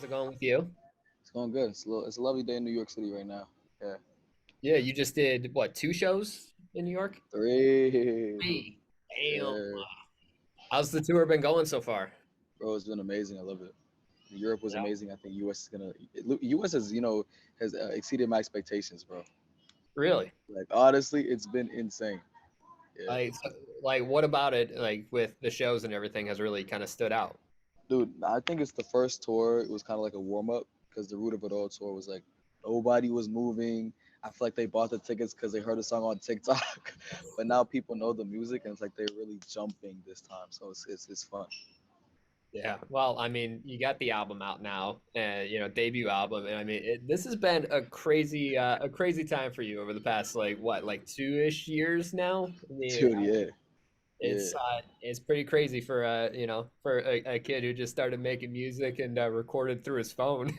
How's it going with you? It's going good. It's a lovely day in New York City right now. Yeah. Yeah, you just did what, two shows in New York? Three. Three. Damn. Yeah. How's the tour been going so far? Bro, it's been amazing. I love it. Europe was Yeah. amazing. I think US is US has exceeded my expectations, bro. Really? Like honestly, it's been insane. Yeah. Like, what about it, like with the shows and everything, has really kind of stood out? Dude, I think it's the first tour. It was kind of like a warm up because the Root of It All tour was like nobody was moving. I feel like they bought the tickets because they heard a song on TikTok, but now people know the music and it's like they're really jumping this time. So it's fun. Yeah. Well, I mean, you got the album out now, and debut album, and I mean, this has been a crazy time for you over the past like what, like 2-ish years now. I mean, Dude, yeah. Yeah. it's pretty crazy for for a kid who just started making music and recorded through his phone.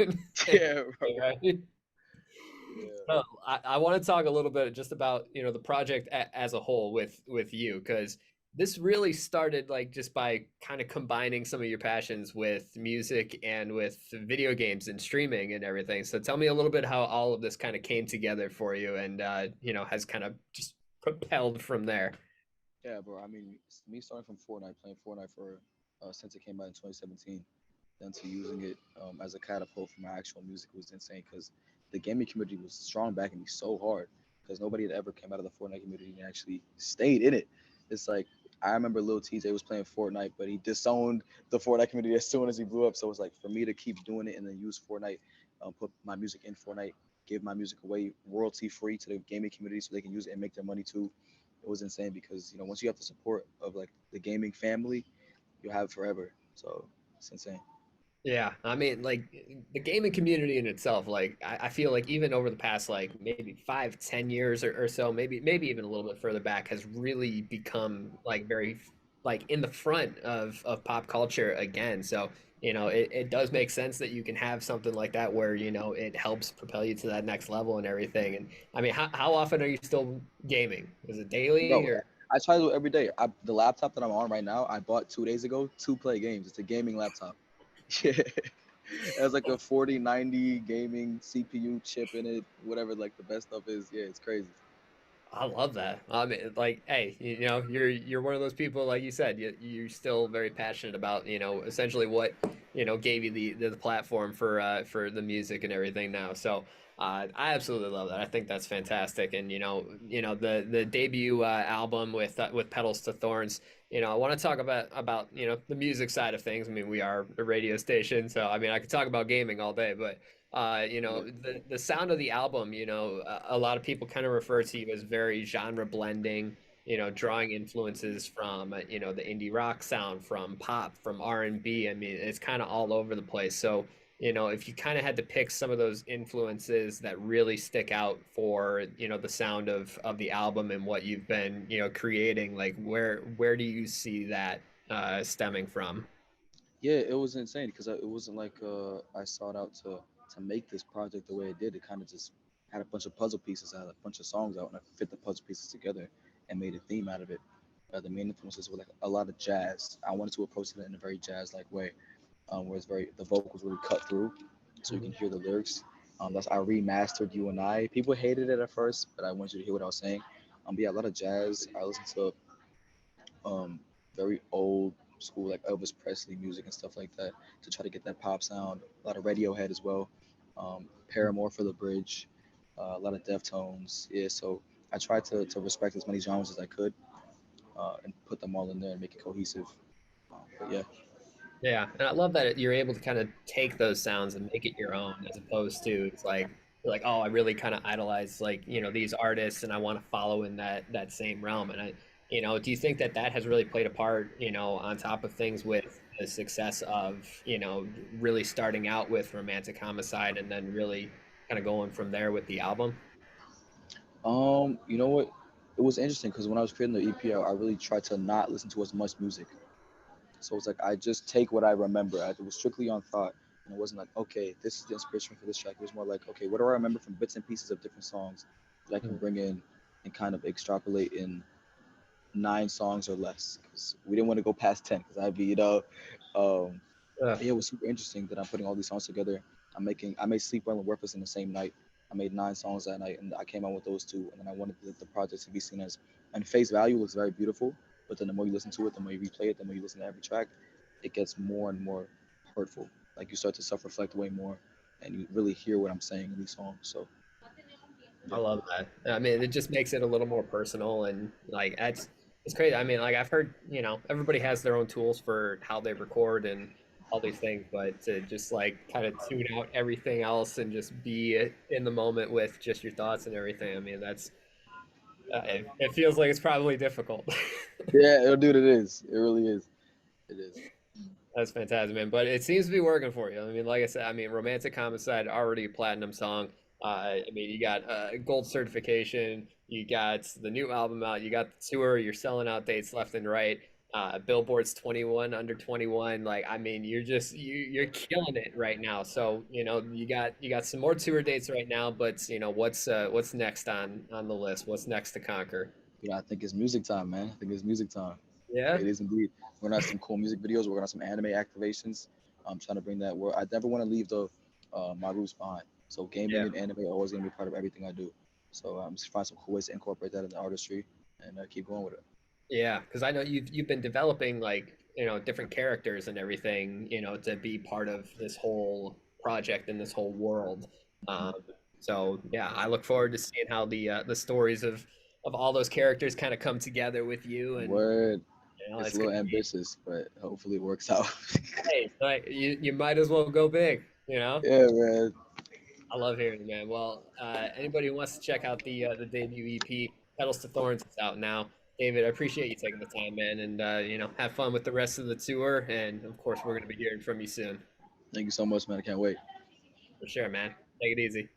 Yeah, bro. Right? Yeah. So I want to talk a little bit just about the project as a whole with you, because this really started like just by kind of combining some of your passions with music and with video games and streaming and everything. So tell me a little bit how all of this kind of came together for you and has kind of just propelled from there. Yeah, bro. I mean, me starting from Fortnite, playing Fortnite for since it came out in 2017, then to using it as a catapult for my actual music was insane because the gaming community was strong backing me so hard because nobody had ever came out of the Fortnite community and actually stayed in it. It's like I remember Lil TJ was playing Fortnite, but he disowned the Fortnite community as soon as he blew up. So it's like for me to keep doing it and then use Fortnite, put my music in Fortnite, give my music away royalty free to the gaming community so they can use it and make their money too. It was insane because once you have the support of like the gaming family, you have it forever. So it's insane. Yeah, I mean, like the gaming community in itself, like I feel like even over the past like maybe 5, 10 years or so, maybe even a little bit further back, has really become like very like in the front of pop culture again. So it does make sense that you can have something like that where it helps propel you to that next level and everything. And I mean, how often are you still gaming? Is it daily Bro, or? I try to do it every day. The laptop that I'm on right now, I bought 2 days ago to play games. It's a gaming laptop. Yeah. It has like a 4090 gaming CPU chip in it, whatever like the best stuff is. Yeah, it's crazy. I love that. I mean, like, hey, you're one of those people, like you said, you're still very passionate about, essentially what, gave you the platform for the music and everything now. So, I absolutely love that. I think that's fantastic. And the debut album with Petals to Thorns. I want to talk about the music side of things. I mean, we are a radio station, so I mean, I could talk about gaming all day, but Yeah. the sound of the album, a lot of people kind of refer to you as very genre blending, drawing influences from, the indie rock sound, from pop, from R&B. I mean, it's kind of all over the place. So, if you kind of had to pick some of those influences that really stick out for, the sound of the album and what you've been, creating, like where do you see that stemming from? Yeah, it was insane because it wasn't like I sought out to make this project the way it did. It kind of just had a bunch of puzzle pieces. I had a bunch of songs out, and I fit the puzzle pieces together and made a theme out of it. The main influences were like a lot of jazz. I wanted to approach it in a very jazz-like way, where it's very the vocals really cut through, so you can hear the lyrics. That's I remastered "You and I." People hated it at first, but I want you to hear what I was saying. But yeah, a lot of jazz. I listened to um, very old school like Elvis Presley music and stuff like that to try to get that pop sound. A lot of Radiohead as well. Paramore for the bridge. A lot of Deftones. Yeah, so I tried to respect as many genres as I could and put them all in there and make it cohesive. But yeah, Yeah, and I love that you're able to kind of take those sounds and make it your own, as opposed to it's like you're like, oh, I really kind of idolize like these artists, and I want to follow in that same realm. And do you think that that has really played a part, on top of things with the success of really starting out with Romantic Homicide and then really kind of going from there with the album? you know what? It was interesting because when I was creating the EP, I really tried to not listen to as much music. So it's like I just take what I remember. It was strictly on thought, and it wasn't like, okay, this is the inspiration for this track. It was more like, okay, what do I remember from bits and pieces of different songs that I can bring in and kind of extrapolate in 9 songs or less? Because we didn't want to go past 10, because I'd be, um, Uh, Yeah, it was super interesting that I'm putting all these songs together. I made Sleep Well and Worthless in the same night. I made 9 songs that night, and I came out with those two. And then I wanted the project to be seen as, and face value looks very beautiful, but then the more you listen to it, the more you replay it, the more you listen to every track, it gets more and more hurtful. Like you start to self-reflect way more, and you really hear what I'm saying in these songs. So I yeah, love that. I mean, it just makes it a little more personal and like it's crazy. I mean, like I've heard, everybody has their own tools for how they record and all these things, but to just like kind of tune out everything else and just be in the moment with just your thoughts and everything. I mean, that's it feels like it's probably difficult. yeah, dude, it is. It really is. It is. That's fantastic, man. But it seems to be working for you. I mean, like I said, I mean, Romantic Homicide already a platinum song. I mean, you got gold certification. You got the new album out. You got the tour. You're selling out dates left and right. Billboard's 21 under 21. Like, I mean, you're killing it right now. So you got some more tour dates right now. But what's next on the list? What's next to conquer? Yeah, I think it's music time, man. I think it's music time. Yeah, It is indeed. We're gonna have some cool music videos. We're gonna have some anime activations. I'm trying to bring that. Where I never want to leave the my roots behind. So gaming yeah. and anime are always gonna be part of everything I do. So I'm just find some cool ways to incorporate that in the artistry and keep going with it. Yeah, because I know you've been developing like different characters and everything to be part of this whole project and this whole world. Hmm. Um, so yeah, I look forward to seeing how the stories of all those characters kind of come together with you, and Word. It's a it's little gonna be ambitious, but hopefully it works out. hey, like you might as well go big, you know. Yeah, man. I love hearing it, man. Well, anybody who wants to check out the debut EP, Petals to Thorns, is out now. David, I appreciate you taking the time, man, and have fun with the rest of the tour. And of course, we're gonna be hearing from you soon, Thank you so much, man. I can't wait. for sure, man. Take it easy.